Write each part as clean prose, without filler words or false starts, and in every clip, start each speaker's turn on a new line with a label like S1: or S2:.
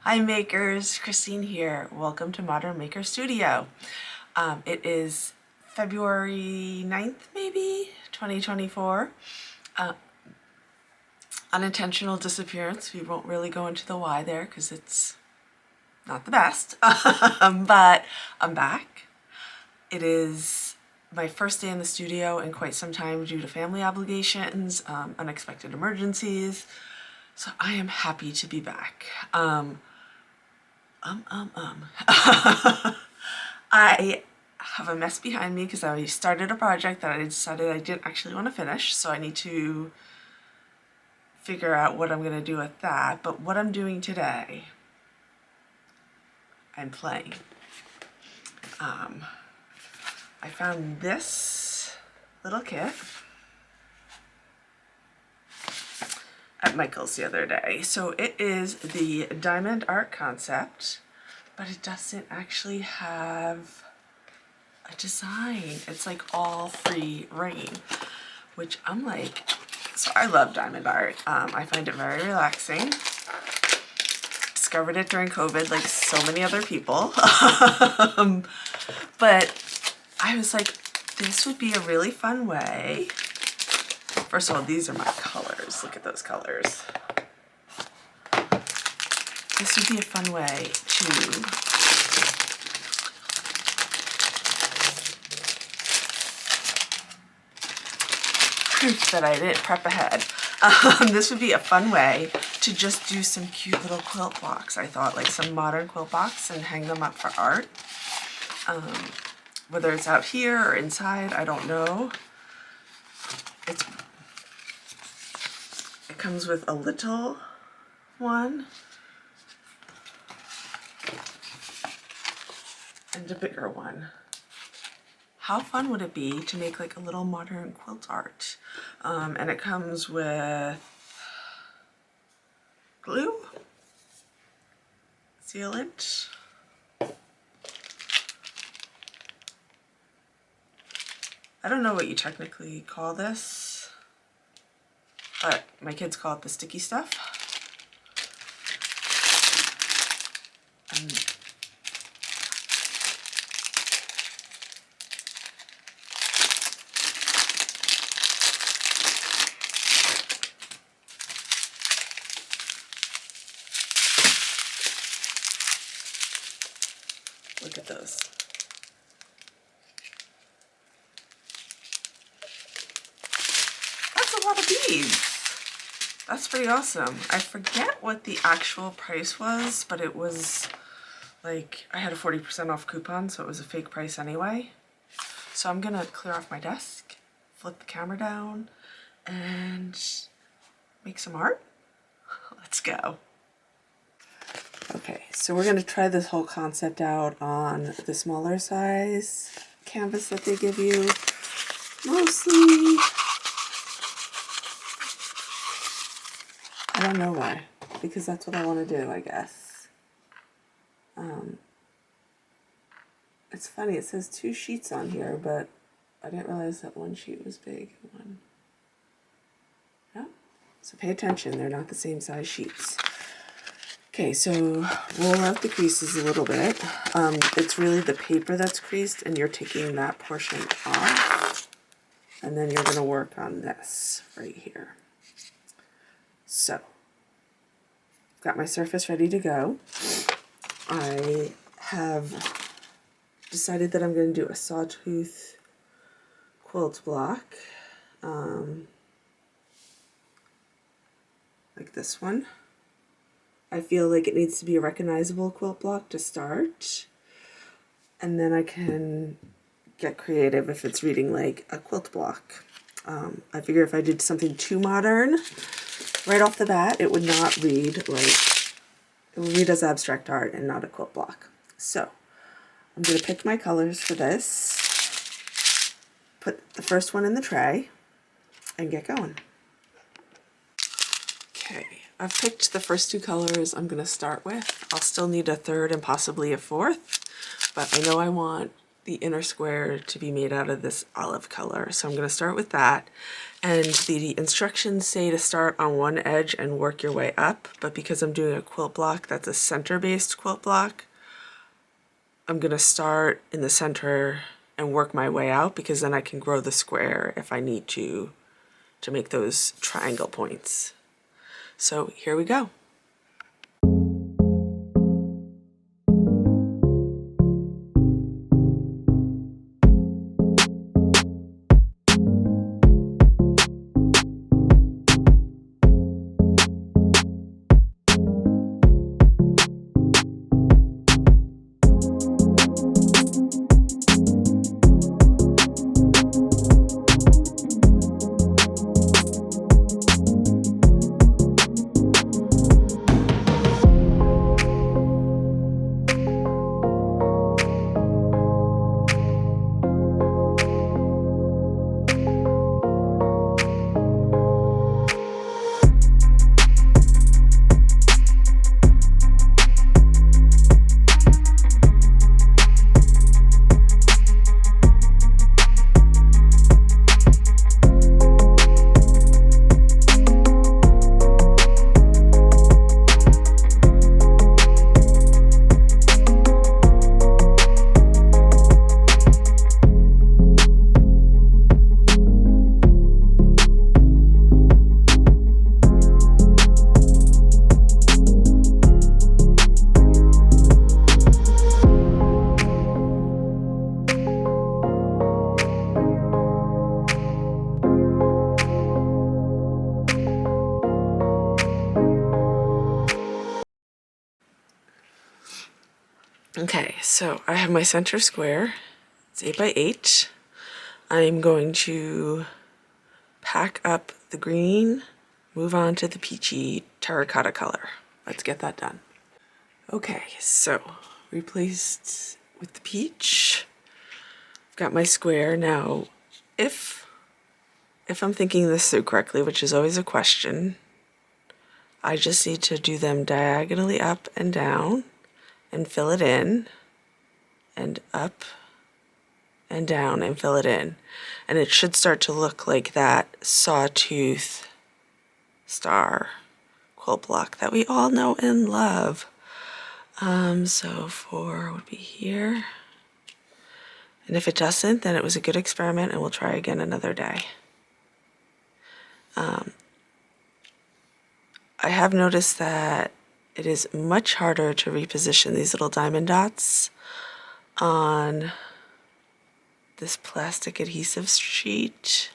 S1: Hi makers, Christine here. Welcome to Modern Maker Studio. It is February 9th, maybe, 2024. Unintentional disappearance. We won't really go into the why there because it's not the best, but I'm back. It is my first day in the studio in quite some time due to family obligations, unexpected emergencies. So I am happy to be back. I have a mess behind me because I started a project that I decided I didn't actually want to finish, so I need to figure out what I'm going to do with that. But what I'm doing today, I'm playing. I found this little kit at Michael's the other day. So it is the diamond art concept, but it doesn't actually have a design. It's like all free reign, which I'm like, so I love diamond art. I find it very relaxing. Discovered it during COVID like so many other people. But I was like, this would be a really fun way. First of all, these are my colors. Look at those colors. This would be a fun way to proof that I didn't prep ahead. This would be a fun way to just do some cute little quilt blocks. I thought, like some modern quilt blocks, and hang them up for art. Whether it's out here or inside, I don't know. It comes with a little one and a bigger one. How fun would it be to make like a little modern quilt art? And it comes with glue, sealant, I don't know what you technically call this, but my kids call it the sticky stuff. And look at those. That's a lot of beads. That's pretty awesome. I forget what the actual price was, but it was like, I had a 40% off coupon, so it was a fake price anyway. So I'm gonna clear off my desk, flip the camera down, and make some art. Let's go. Okay, so we're gonna try this whole concept out on the smaller size canvas that they give you. Mostly, I don't know why, because that's what I want to do, I guess. It's funny, it says 2 sheets on here, but I didn't realize that one sheet was big. One. Yeah. So pay attention, they're not the same size sheets. Okay, so roll out the creases a little bit. It's really the paper that's creased, and you're taking that portion off. And then you're going to work on this right here. So, got my surface ready to go. I have decided that I'm going to do a sawtooth quilt block, like this one. I feel like it needs to be a recognizable quilt block to start, and then I can get creative if it's reading like a quilt block. I figure if I did something too modern right off the bat, it would not read like, it would read as abstract art and not a quilt block. So I'm going to pick my colors for this, put the first one in the tray, and get going. Okay, I've picked the first 2 colors I'm going to start with. I'll still need a third and possibly a fourth, but I know I want the inner square to be made out of this olive color. So I'm going to start with that. And the instructions say to start on one edge and work your way up, but because I'm doing a quilt block that's a center-based quilt block, I'm going to start in the center and work my way out, because then I can grow the square if I need to make those triangle points. So here we go. Okay, so I have my center square. It's 8 by 8. I'm going to pack up the green, move on to the peachy terracotta color. Let's get that done. Okay, so replaced with the peach. I've got my square. Now, if I'm thinking this through correctly, which is always a question, I just need to do them diagonally up and down and fill it in, and up and down and fill it in. And it should start to look like that sawtooth star quilt block that we all know and love. So 4 would be here. And if it doesn't, then it was a good experiment and we'll try again another day. I have noticed that it is much harder to reposition these little diamond dots on this plastic adhesive sheet.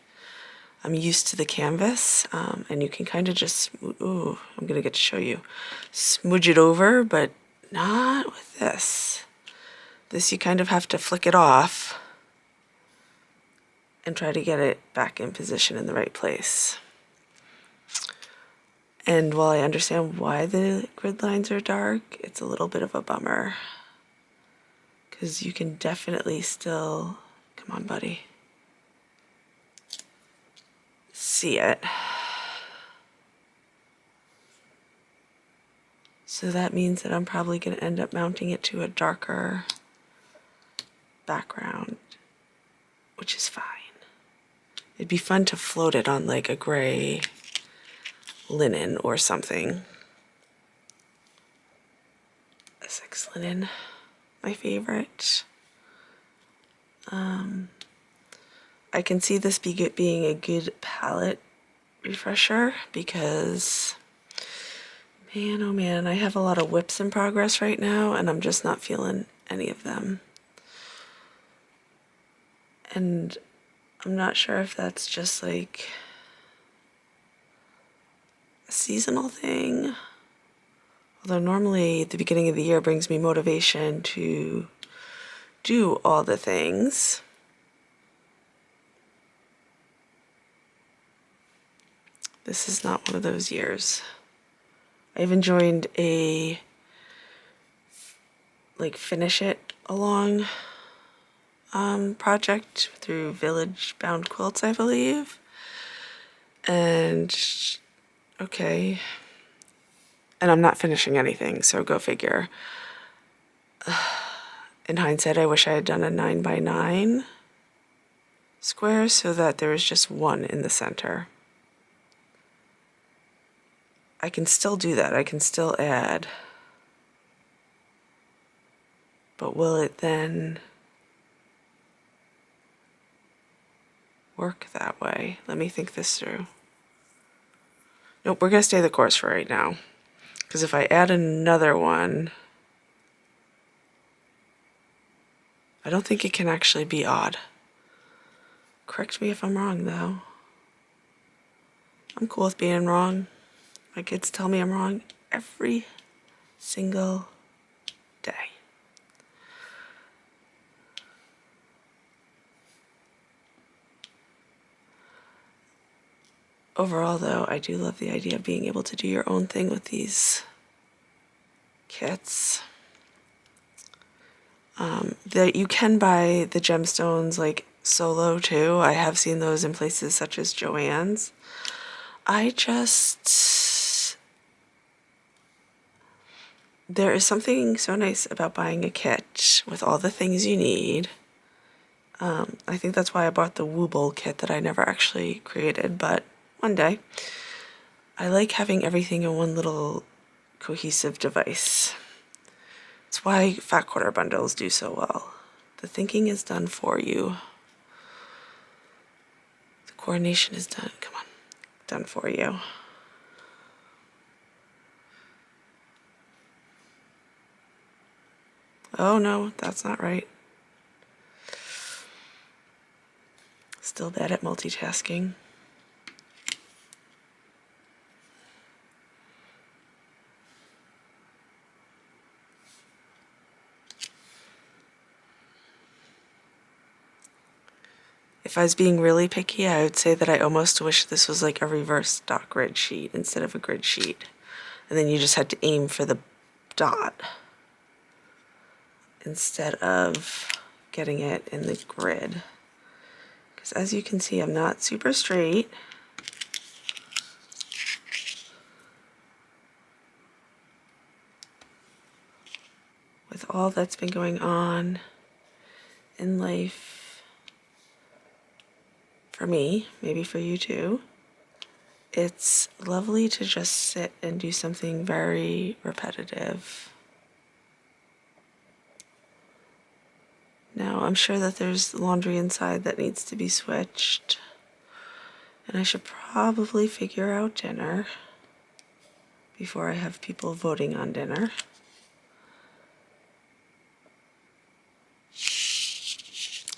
S1: I'm used to the canvas, and you can kind of just, ooh, I'm gonna get to show you, smudge it over, but not with this. This you kind of have to flick it off and try to get it back in position in the right place. And while I understand why the grid lines are dark, it's a little bit of a bummer, because you can definitely still, come on buddy, see it. So that means that I'm probably going to end up mounting it to a darker background, which is fine. It'd be fun to float it on like a gray linen or something. Essex linen, my favorite. I can see this being a good palette refresher because, man, oh man, I have a lot of whips in progress right now and I'm just not feeling any of them. And I'm not sure if that's just like a seasonal thing. Although normally the beginning of the year brings me motivation to do all the things. This is not one of those years. I even joined a finish it along project through Village Bound Quilts, I believe. And okay. And I'm not finishing anything, so go figure. In hindsight, I wish I had done a 9x9 square so that there was just one in the center. I can still do that. I can still add. But will it then work that way? Let me think this through. Nope, we're going to stay the course for right now. Because if I add another one, I don't think it can actually be odd. Correct me if I'm wrong, though. I'm cool with being wrong. My kids tell me I'm wrong every single day. Overall, though, I do love the idea of being able to do your own thing with these kits. That you can buy the gemstones like solo too. I have seen those in places such as Joann's. There is something so nice about buying a kit with all the things you need. I think that's why I bought the Wooble kit that I never actually created, but one day. I like having everything in one little cohesive device. It's why fat quarter bundles do so well. The thinking is done for you. The coordination is done, come on, done for you. Oh no, that's not right. Still bad at multitasking. If I was being really picky, I would say that I almost wish this was like a reverse dot grid sheet instead of a grid sheet. And then you just had to aim for the dot instead of getting it in the grid. Because as you can see, I'm not super straight. With all that's been going on in life, for me, maybe for you too, it's lovely to just sit and do something very repetitive. Now, I'm sure that there's laundry inside that needs to be switched, and I should probably figure out dinner before I have people voting on dinner.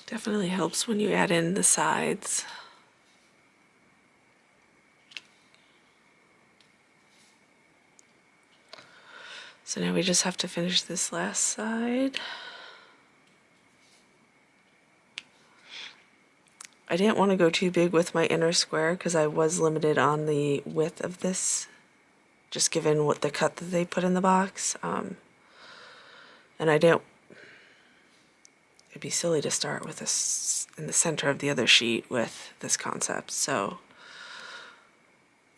S1: Definitely helps when you add in the sides. So now we just have to finish this last side. I didn't want to go too big with my inner square because I was limited on the width of this, just given what the cut that they put in the box. And I didn't, it'd be silly to start with this in the center of the other sheet with this concept. So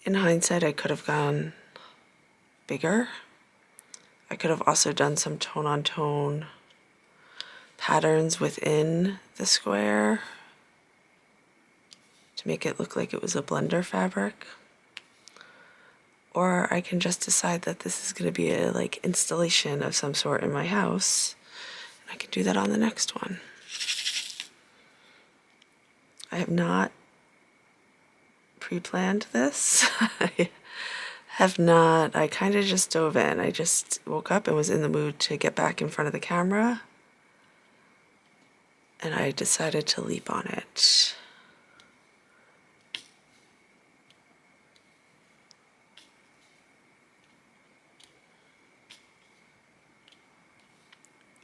S1: in hindsight, I could have gone bigger. I could have also done some tone-on-tone patterns within the square to make it look like it was a blender fabric. Or I can just decide that this is going to be a like installation of some sort in my house. And I can do that on the next one. I have not pre-planned this. I have not. I kind of just dove in. I just woke up and was in the mood to get back in front of the camera. And I decided to leap on it.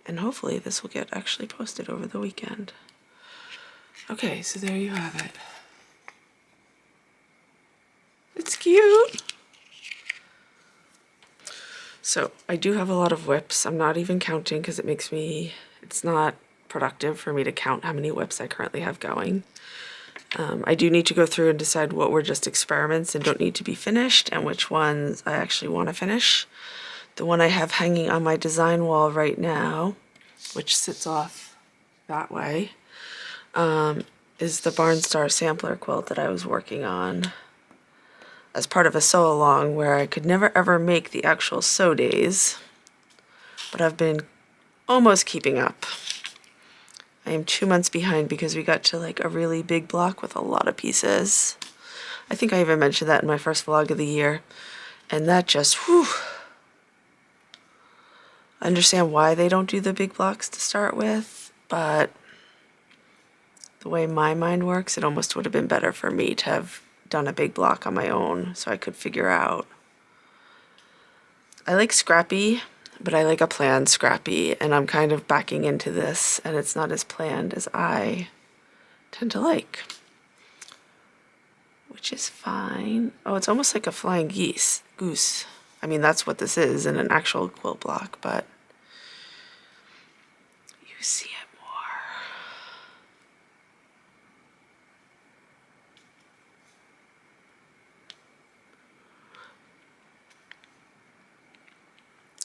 S1: And hopefully this will get actually posted over the weekend. Okay, so there you have it. It's cute. So I do have a lot of whips. I'm not even counting because it makes me, it's not productive for me to count how many whips I currently have going. I do need to go through and decide what were just experiments and don't need to be finished and which ones I actually want to finish. The one I have hanging on my design wall right now which sits off that way, is the Barnstar sampler quilt that I was working on as part of a sew along, where I could never ever make the actual sew days, but I've been almost keeping up. I am 2 months behind because we got to like a really big block with a lot of pieces. I think I even mentioned that in my first vlog of the year, and that just, whew. I understand why they don't do the big blocks to start with, but the way my mind works, it almost would have been better for me to have done a big block on my own so I could figure out. I like scrappy, but I like a planned scrappy, and I'm kind of backing into this, and it's not as planned as I tend to like, which is fine. Oh, it's almost like a flying goose. I mean, that's what this is in an actual quilt block, but you see it more.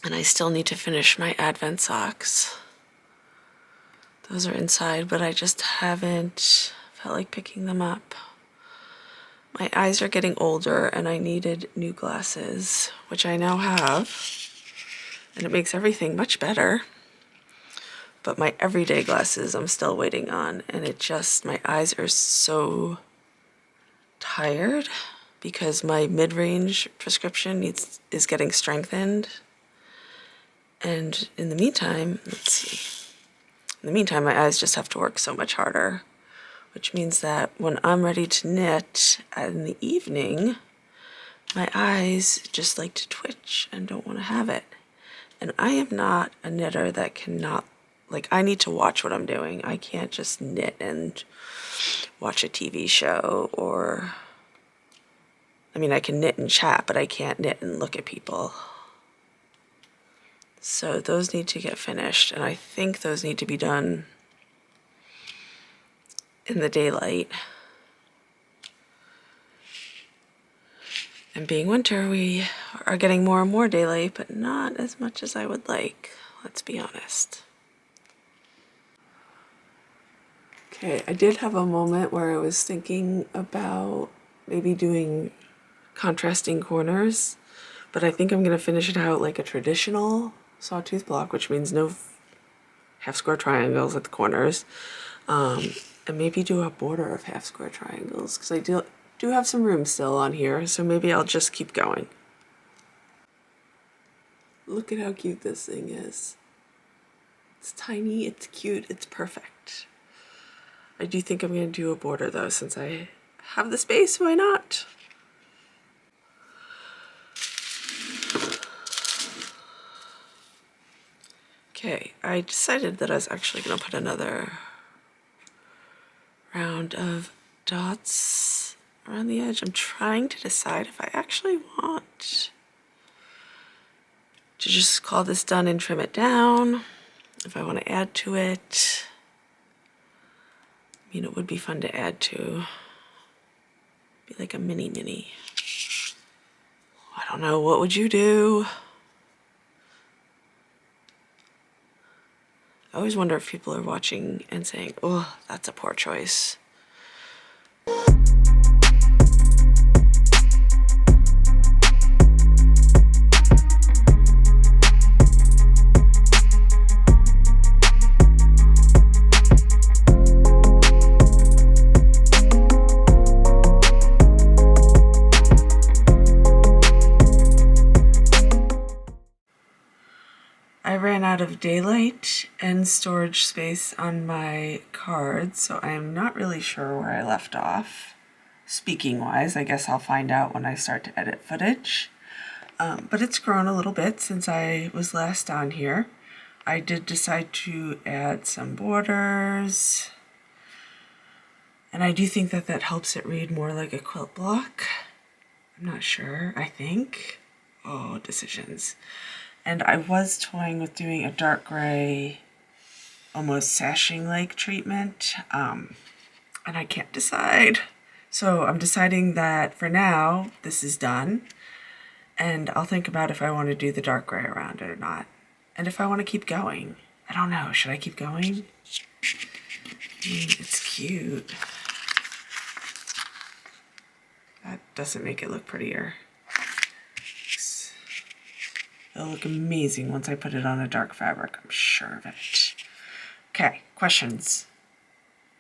S1: And I still need to finish my Advent socks. Those are inside, but I just haven't felt like picking them up. My eyes are getting older and I needed new glasses, which I now have, and it makes everything much better. But my everyday glasses I'm still waiting on, and it just, my eyes are so tired because my mid-range prescription is getting strengthened. And in the meantime, let's see. In the meantime, my eyes just have to work so much harder, which means that when I'm ready to knit in the evening, my eyes just like to twitch and don't want to have it. And I am not a knitter that cannot, like, I need to watch what I'm doing. I can't just knit and watch a TV show, or, I mean, I can knit and chat, but I can't knit and look at people. So those need to get finished, and I think those need to be done in the daylight. And being winter, we are getting more and more daylight, but not as much as I would like, let's be honest. Okay, I did have a moment where I was thinking about maybe doing contrasting corners, but I think I'm going to finish it out like a traditional sawtooth block, which means no half square triangles at the corners, and maybe do a border of half square triangles, because I do have some room still on here, so maybe I'll just keep going. Look at how cute this thing is. It's tiny, it's cute, it's perfect. I do think I'm going to do a border though, since I have the space, why not? Okay, I decided that I was actually going to put another round of dots around the edge. I'm trying to decide if I actually want to just call this done and trim it down, if I want to add to it. I mean, it would be fun to add to. Be like a mini. I don't know, what would you do? I always wonder if people are watching and saying, oh, that's a poor choice. I ran out of daylight and storage space on my cards, so I'm not really sure where I left off. Speaking wise, I guess I'll find out when I start to edit footage. But it's grown a little bit since I was last on here. I did decide to add some borders, and I do think that that helps it read more like a quilt block. I'm not sure, I think. Oh, decisions. And I was toying with doing a dark gray, almost sashing-like treatment, and I can't decide. So I'm deciding that for now, this is done, and I'll think about if I want to do the dark gray around it or not, and if I want to keep going. I don't know. Should I keep going? It's cute. That doesn't make it look prettier. It'll look amazing once I put it on a dark fabric, I'm sure of it. Okay, questions.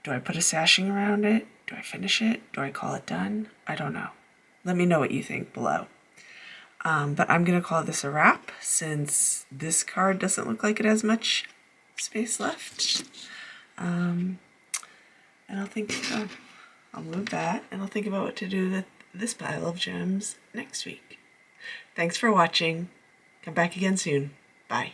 S1: Do I put a sashing around it? Do I finish it? Do I call it done? I don't know. Let me know what you think below. But I'm going to call this a wrap since this card doesn't look like it has much space left. And I'll move that and I'll think about what to do with this pile of gems next week. Thanks for watching. Come back again soon. Bye.